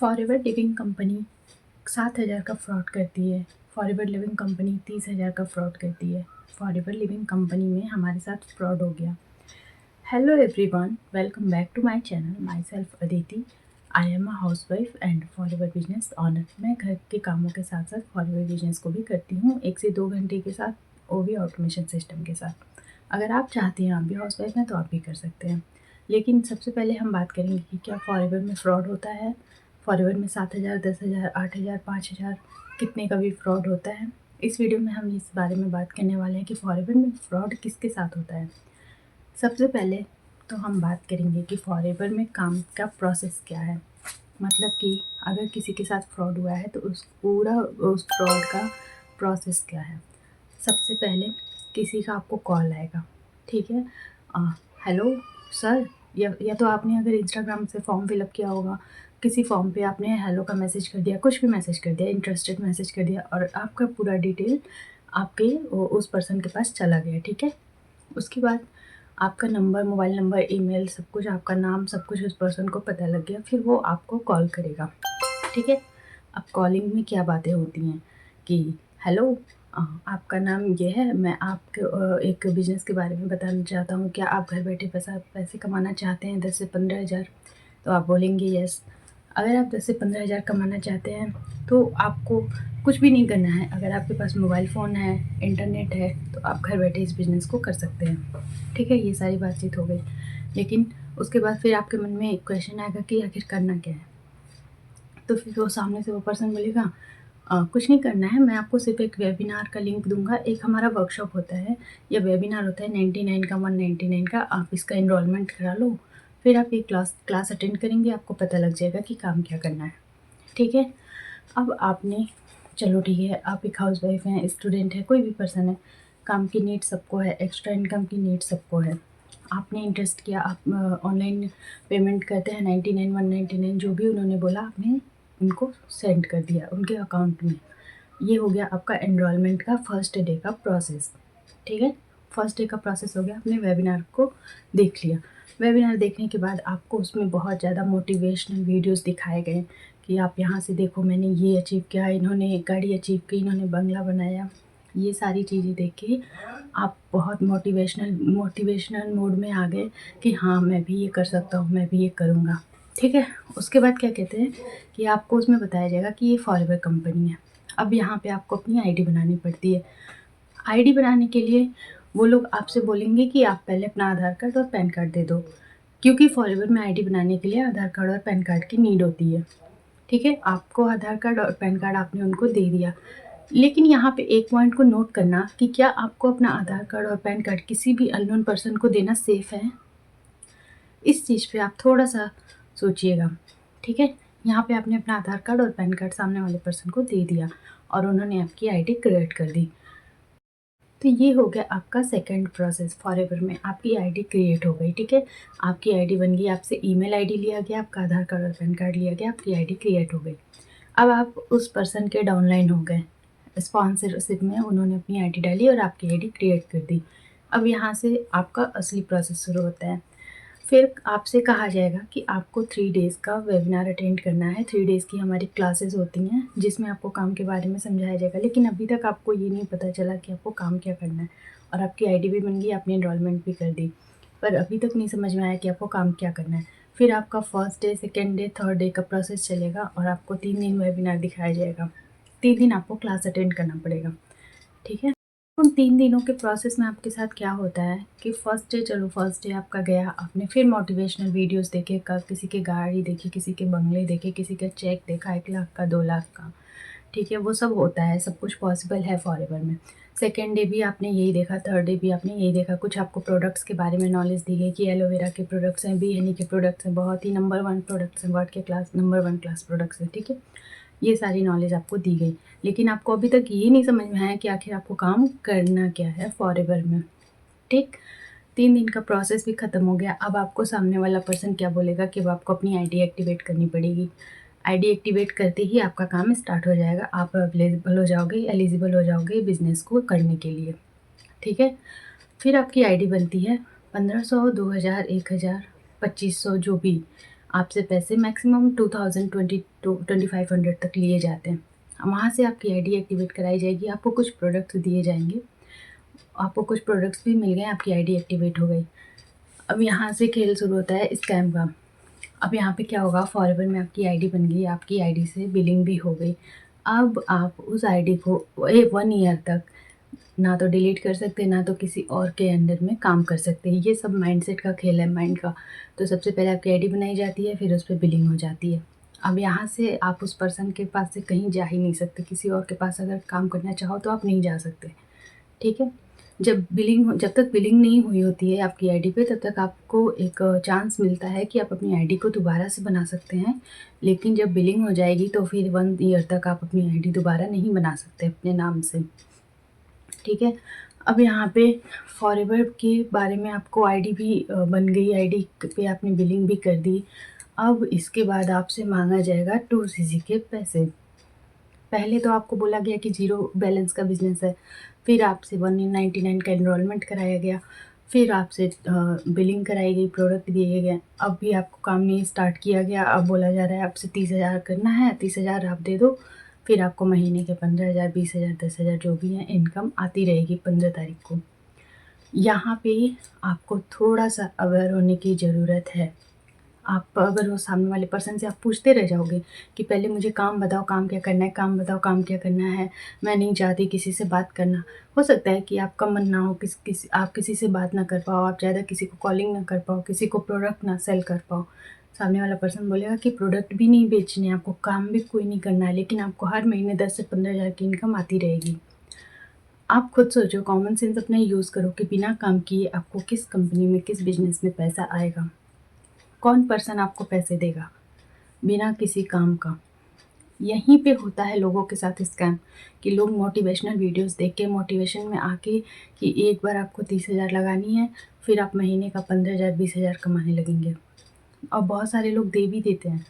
Forever living company 7,000 का fraud करती है। फॉरएवर लिविंग कंपनी 30,000 का फ्रॉड करती है। फॉरएवर लिविंग कंपनी में हमारे साथ फ्रॉड हो गया। Hello everyone, welcome back to my channel. My self Aditi. I am a housewife and forever business owner. मैं घर के कामों के साथ साथ फॉरएवर बिजनेस को भी करती हूँ, 1 से 2 घंटे के साथ, वो भी ऑटोमेशन सिस्टम के साथ। अगर आप चाहते हैं, आप भी हाउसवाइफ हैं, तो आप भी कर सकते हैं। लेकिन सबसे पहले हम बात करेंगे कि क्या फॉरएवर में फ्रॉड होता है। फॉरएवर में 7,000, 10,000, 8,000, 5,000 कितने का भी फ्रॉड होता है। इस वीडियो में हम इस बारे में बात करने वाले हैं कि फॉरएवर में फ्रॉड किसके साथ होता है। सबसे पहले तो हम बात करेंगे कि फॉरएवर में काम का प्रोसेस क्या है। मतलब कि अगर किसी के साथ फ्रॉड हुआ है तो उस फ्रॉड का प्रोसेस क्या है। सबसे पहले किसी का आपको कॉल आएगा, ठीक है। हेलो सर, या तो आपने अगर इंस्टाग्राम से फॉर्म फिलअप किया होगा, किसी फॉर्म पे आपने हेलो का मैसेज कर दिया, कुछ भी मैसेज कर दिया, इंटरेस्टेड मैसेज कर दिया, और आपका पूरा डिटेल आपके उस पर्सन के पास चला गया, ठीक है। उसके बाद आपका नंबर, मोबाइल नंबर, ईमेल, सब कुछ, आपका नाम, सब कुछ उस पर्सन को पता लग गया। फिर वो आपको कॉल करेगा, ठीक है। अब कॉलिंग में क्या बातें होती हैं कि हेलो, आपका नाम ये है, मैं आपके एक बिज़नेस के बारे में बताना चाहता हूँ, क्या आप घर बैठे पैसे कमाना चाहते हैं 10 से 15,000। तो आप बोलेंगे यस। अगर आप 10 से 15,000 कमाना चाहते हैं तो आपको कुछ भी नहीं करना है। अगर आपके पास मोबाइल फ़ोन है, इंटरनेट है, तो आप घर बैठे इस बिज़नेस को कर सकते हैं, ठीक है। ये सारी बातचीत हो गई। लेकिन उसके बाद फिर आपके मन में एक क्वेश्चन आएगा कि आखिर करना क्या है। तो फिर वो सामने से वो पर्सन बोलेगा कुछ नहीं करना है, मैं आपको सिर्फ एक वेबिनार का लिंक दूंगा। एक हमारा वर्कशॉप होता है या वेबिनार होता है 99 का, 199 का, आप इसका इनरोलमेंट करा लो। फिर आप ये क्लास अटेंड करेंगे, आपको पता लग जाएगा कि काम क्या करना है, ठीक है। अब आपने, चलो ठीक है, आप एक हाउस वाइफ हैं, स्टूडेंट है, कोई भी पर्सन है, काम की नीड सबको है, एक्स्ट्रा इनकम की नीड सबको है। आपने इंटरेस्ट किया, आप ऑनलाइन पेमेंट करते हैं 99, 199, जो भी उन्होंने बोला आपने उनको सेंड कर दिया उनके अकाउंट में। ये हो गया आपका एनरोलमेंट का फर्स्ट डे का प्रोसेस, ठीक है। फर्स्ट डे का प्रोसेस हो गया, आपने वेबिनार को देख लिया। वेबिनार देखने के बाद आपको उसमें बहुत ज़्यादा मोटिवेशनल वीडियोस दिखाए गए कि आप यहाँ से देखो, मैंने ये अचीव किया, इन्होंने गाड़ी अचीव की, इन्होंने बंगला बनाया। ये सारी चीज़ें देख के आप बहुत मोटिवेशनल मोड में आ गए कि हाँ, मैं भी ये कर सकता हूँ, मैं भी ये करूँगा, ठीक है। उसके बाद क्या कहते हैं कि आपको उसमें बताया जाएगा कि ये फॉरएवर कंपनी है। अब यहाँ पे आपको अपनी आईडी बनानी पड़ती है। आईडी बनाने के लिए वो लोग आपसे बोलेंगे कि आप पहले अपना आधार कार्ड और पैन कार्ड दे दो, क्योंकि फॉरएवर में आईडी बनाने के लिए आधार कार्ड और पैन कार्ड की नीड होती है, ठीक है। आपको आधार कार्ड और पैन कार्ड आपने उनको दे दिया। लेकिन यहाँ पे एक पॉइंट को नोट करना कि क्या आपको अपना आधार कार्ड और पैन कार्ड किसी भी अननोन पर्सन को देना सेफ़ है। इस चीज़ पे आप थोड़ा-सा सोचिएगा, ठीक है। यहाँ पे आपने अपना आधार कार्ड और पैन कार्ड सामने वाले पर्सन को दे दिया और उन्होंने आपकी आईडी क्रिएट कर दी। तो ये हो गया आपका सेकंड प्रोसेस। फॉरएवर में आपकी आईडी क्रिएट हो गई, ठीक है। आपकी आईडी बन गई, आपसे ईमेल आईडी लिया गया, आपका आधार कार्ड और पैन कार्ड लिया गया, आपकी आईडी क्रिएट हो गई। अब आप उस पर्सन के डाउनलाइन हो गए। स्पॉन्सरशिप में उन्होंने अपनी आईडी डाली और आपकी आईडी क्रिएट कर दी। अब यहाँ से आपका असली प्रोसेस शुरू होता है। फिर आपसे कहा जाएगा कि आपको 3 डेज़ का वेबिनार अटेंड करना है। 3 डेज़ की हमारी क्लासेस होती हैं जिसमें आपको काम के बारे में समझाया जाएगा। लेकिन अभी तक आपको ये नहीं पता चला कि आपको काम क्या करना है, और आपकी आईडी भी बन गई, आपने एनरोलमेंट भी कर दी, पर अभी तक नहीं समझ में आया कि आपको काम क्या करना है। फिर आपका first day, second day, third day का प्रोसेस चलेगा और आपको 3 दिन वेबिनार दिखाया जाएगा। 3 दिन आपको क्लास अटेंड करना पड़ेगा, ठीक है। उन 3 दिनों के प्रोसेस में आपके साथ क्या होता है कि फर्स्ट डे आपका गया, आपने फिर मोटिवेशनल वीडियोस देखे, किसी के गाड़ी देखी, किसी के बंगले देखे, किसी का चेक देखा 1 लाख का, 2 लाख का, ठीक है। वो सब होता है, सब कुछ पॉसिबल है फॉरएवर में। सेकेंड डे भी आपने यही देखा, थर्ड डे भी आपने यही देखा। कुछ आपको प्रोडक्ट्स के बारे में नॉलेज दी गई कि एलोवेरा के प्रोडक्ट्स हैं, बी हनी के प्रोडक्ट्स हैं, बहुत ही नंबर 1 प्रोडक्ट्स हैं, वर्ल्ड के क्लास नंबर 1 क्लास प्रोडक्ट्स हैं, ठीक है। ये सारी नॉलेज आपको दी गई, लेकिन आपको अभी तक ये नहीं समझ में आया कि आखिर आपको काम करना क्या है फॉरएवर में, ठीक। 3 दिन का प्रोसेस भी ख़त्म हो गया। अब आपको सामने वाला पर्सन क्या बोलेगा कि अब आपको अपनी आईडी एक्टिवेट करनी पड़ेगी। आईडी एक्टिवेट करते ही आपका काम स्टार्ट हो जाएगा, आप एलिजिबल हो जाओगे बिज़नेस को करने के लिए, ठीक है। फिर आपकी आईडी बनती है 1500, 2000, 1000, 2500, जो भी आपसे पैसे मैक्सिमम 2000 तक लिए जाते हैं। वहाँ से आपकी आईडी एक्टिवेट कराई जाएगी, आपको कुछ प्रोडक्ट्स दिए जाएंगे, आपको कुछ प्रोडक्ट्स भी मिल गए, आपकी आईडी एक्टिवेट हो गई। अब यहाँ से खेल शुरू होता है स्कैम का। अब यहाँ पे क्या होगा, फॉरएवर में आपकी आईडी बन गई, आपकी आईडी से बिलिंग भी हो गई। अब आप उस आईडी को 1 ईयर तक ना तो डिलीट कर सकते, ना तो किसी और के अंडर में काम कर सकते हैं। ये सब माइंडसेट का खेल है, माइंड का। तो सबसे पहले आपकी आईडी बनाई जाती है, फिर उस पर बिलिंग हो जाती है। अब यहाँ से आप उस पर्सन के पास से कहीं जा ही नहीं सकते, किसी और के पास अगर काम करना चाहो तो आप नहीं जा सकते, ठीक है। जब तक बिलिंग नहीं हुई होती है आपकी आईडी पे, तब तक आपको एक चांस मिलता है कि आप अपनी आईडी को दोबारा से बना सकते हैं। लेकिन जब बिलिंग हो जाएगी तो फिर 1 ईयर तक आप अपनी आईडी दोबारा नहीं बना सकते अपने नाम से, ठीक है। अब यहाँ पे फॉरएवर के बारे में आपको आईडी भी बन गई, आईडी पे आपने बिलिंग भी कर दी। अब इसके बाद आपसे मांगा जाएगा 2cc के पैसे। पहले तो आपको बोला गया कि 0 बैलेंस का बिज़नेस है, फिर आपसे 199 का एनरोलमेंट कराया गया, फिर आपसे बिलिंग कराई गई, प्रोडक्ट दिए गए। अब भी आपको काम नहीं स्टार्ट किया गया, अब बोला जा रहा है आपसे 30,000 करना है, 30,000 आप दे दो, फिर आपको महीने के 15,000, 20,000, 10,000 जो भी है इनकम आती रहेगी 15 तारीख को। यहाँ पे आपको थोड़ा-सा अवेयर होने की ज़रूरत है। आप अगर वो सामने वाले पर्सन से आप पूछते रह जाओगे कि पहले मुझे काम बताओ, काम क्या करना है, काम बताओ, काम क्या करना है, मैं नहीं चाहती किसी से बात करना। हो सकता है कि आपका मन ना हो, आप किसी से बात ना कर पाओ, आप ज़्यादा किसी को कॉलिंग ना कर पाओ, किसी को प्रोडक्ट ना सेल कर पाओ। सामने वाला पर्सन बोलेगा कि प्रोडक्ट भी नहीं बेचने हैं आपको, काम भी कोई नहीं करना है, लेकिन आपको हर महीने 10 से 15,000 की इनकम आती रहेगी। आप खुद सोचो, कॉमन सेंस अपना यूज़ करो कि बिना काम किए आपको किस कंपनी में, किस बिज़नेस में पैसा आएगा? कौन पर्सन आपको पैसे देगा बिना किसी काम का? यहीं पे होता है लोगों के साथ स्कैम, कि लोग मोटिवेशनल वीडियोस देख के मोटिवेशन में आके कि एक बार आपको 30,000 लगानी है, फिर आप महीने का 15,000, 20,000 कमाने लगेंगे। और बहुत सारे लोग दे भी देते हैं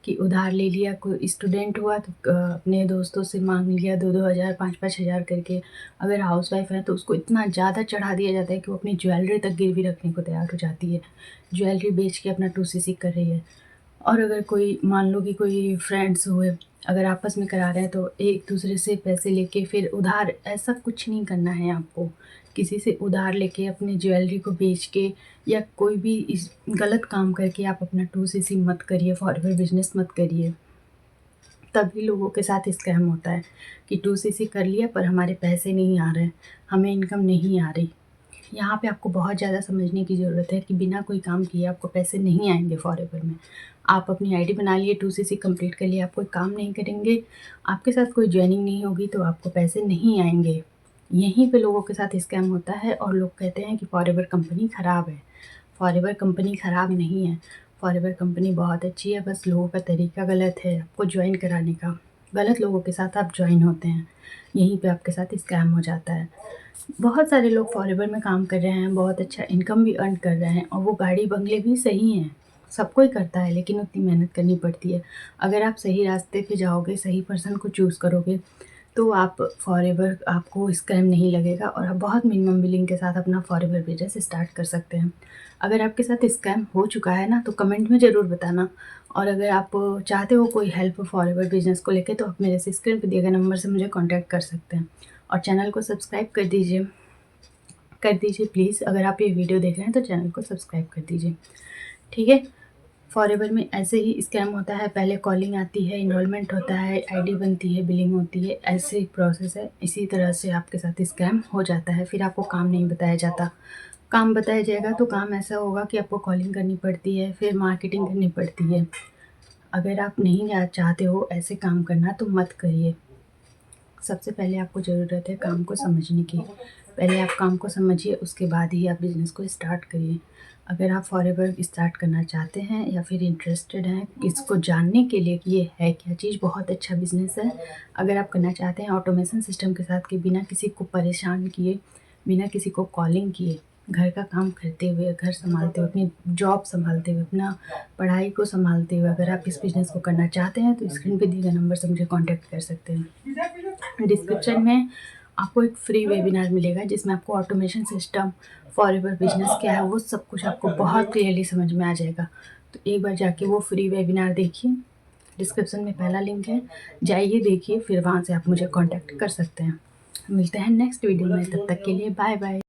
कि उधार ले लिया, कोई स्टूडेंट हुआ तो अपने दोस्तों से मांग लिया 2-2 हज़ार, 5-5 हज़ार करके। अगर हाउसवाइफ है तो उसको इतना ज़्यादा चढ़ा दिया जाता है कि वो अपनी ज्वेलरी तक गिरवी रखने को तैयार हो जाती है, ज्वेलरी बेच के अपना 2cc कर रही है। और अगर कोई मान लो कि कोई फ्रेंड्स हुए, अगर आपस में करा रहे हैं तो एक दूसरे से पैसे लेके फिर उधार, ऐसा कुछ नहीं करना है आपको। किसी से उधार लेके अपनी ज्वेलरी को बेच के या कोई भी इस गलत काम करके आप अपना 2cc मत करिए, फॉरएवर बिजनेस मत करिए। तभी लोगों के साथ स्कैम होता है कि 2cc कर लिया पर हमारे पैसे नहीं आ रहे, हमें इनकम नहीं आ रही। यहाँ पे आपको बहुत ज़्यादा समझने की ज़रूरत है कि बिना कोई काम किए आपको पैसे नहीं आएंगे फॉरएवर में। आप अपनी आईडी बना लिए, 2cc कंप्लीट कर लिए, आप कोई काम नहीं करेंगे, आपके साथ कोई ज्वाइनिंग नहीं होगी तो आपको पैसे नहीं आएंगे। यहीं पे लोगों के साथ स्कैम होता है और लोग कहते हैं कि फॉरएवर कंपनी ख़राब है। फॉरएवर कंपनी ख़राब नहीं है, फॉरएवर कंपनी बहुत अच्छी है, बस लोगों का तरीका गलत है आपको ज्वाइन कराने का। गलत लोगों के साथ आप ज्वाइन होते हैं, यहीं पे आपके साथ स्कैम हो जाता है। बहुत सारे लोग फॉरएवर में काम कर रहे हैं, बहुत अच्छा इनकम भी अर्न कर रहे हैं और वो गाड़ी बंगले भी सही हैं। सब कोई करता है लेकिन उतनी मेहनत करनी पड़ती है। अगर आप सही रास्ते पे जाओगे, सही पर्सन को चूज़ करोगे तो आप फॉरएवर, आपको स्कैम नहीं लगेगा और आप बहुत मिनिमम बिलिंग के साथ अपना फॉरएवर बिजनेस स्टार्ट कर सकते हैं। अगर आपके साथ स्कैम हो चुका है ना तो कमेंट में ज़रूर बताना। और अगर आप चाहते हो कोई हेल्प फॉरएवर बिजनेस को लेके तो आप मेरे से स्क्रीन पे दिए गए नंबर से मुझे कॉन्टैक्ट कर सकते हैं। और चैनल को सब्सक्राइब कर दीजिए प्लीज़। अगर आप ये वीडियो देख रहे हैं तो चैनल को सब्सक्राइब कर दीजिए, ठीक है। फॉरएवर में ऐसे ही स्कैम होता है, पहले कॉलिंग आती है, इनरोलमेंट होता है, आईडी बनती है, बिलिंग होती है, ऐसे ही प्रोसेस है। इसी तरह से आपके साथ स्कैम हो जाता है, फिर आपको काम नहीं बताया जाता। काम बताया जाएगा तो काम ऐसा होगा कि आपको कॉलिंग करनी पड़ती है, फिर मार्केटिंग करनी पड़ती है। अगर आप नहीं चाहते हो ऐसे काम करना तो मत करिए। सबसे पहले आपको ज़रूरत है काम को समझने की। पहले आप काम को समझिए, उसके बाद ही आप बिज़नेस को स्टार्ट करिए। अगर आप फॉरएवर स्टार्ट करना चाहते हैं या फिर इंटरेस्टेड हैं इसको जानने के लिए कि ये है क्या चीज़, बहुत अच्छा बिज़नेस है। अगर आप करना चाहते हैं ऑटोमेशन सिस्टम के साथ कि बिना किसी को परेशान किए, बिना किसी को कॉलिंग किए, घर का काम करते हुए, घर संभालते हुए, अपनी जॉब संभालते हुए, अपना पढ़ाई को संभालते हुए अगर आप इस बिज़नेस को करना चाहते हैं तो स्क्रीन पे दिए गए नंबर से मुझे कॉन्टैक्ट कर सकते हैं। डिस्क्रिप्शन में आपको एक फ्री वेबिनार मिलेगा जिसमें आपको ऑटोमेशन सिस्टम, फॉरएवर बिजनेस क्या है, वो सब कुछ आपको बहुत क्लियरली समझ में आ जाएगा। तो एक बार जाके वो फ्री वेबिनार देखिए, डिस्क्रिप्शन में पहला लिंक है, जाइए देखिए, फिर वहाँ से आप मुझे कांटेक्ट कर सकते हैं। मिलते हैं नेक्स्ट वीडियो में, तब तक के लिए बाय बाय।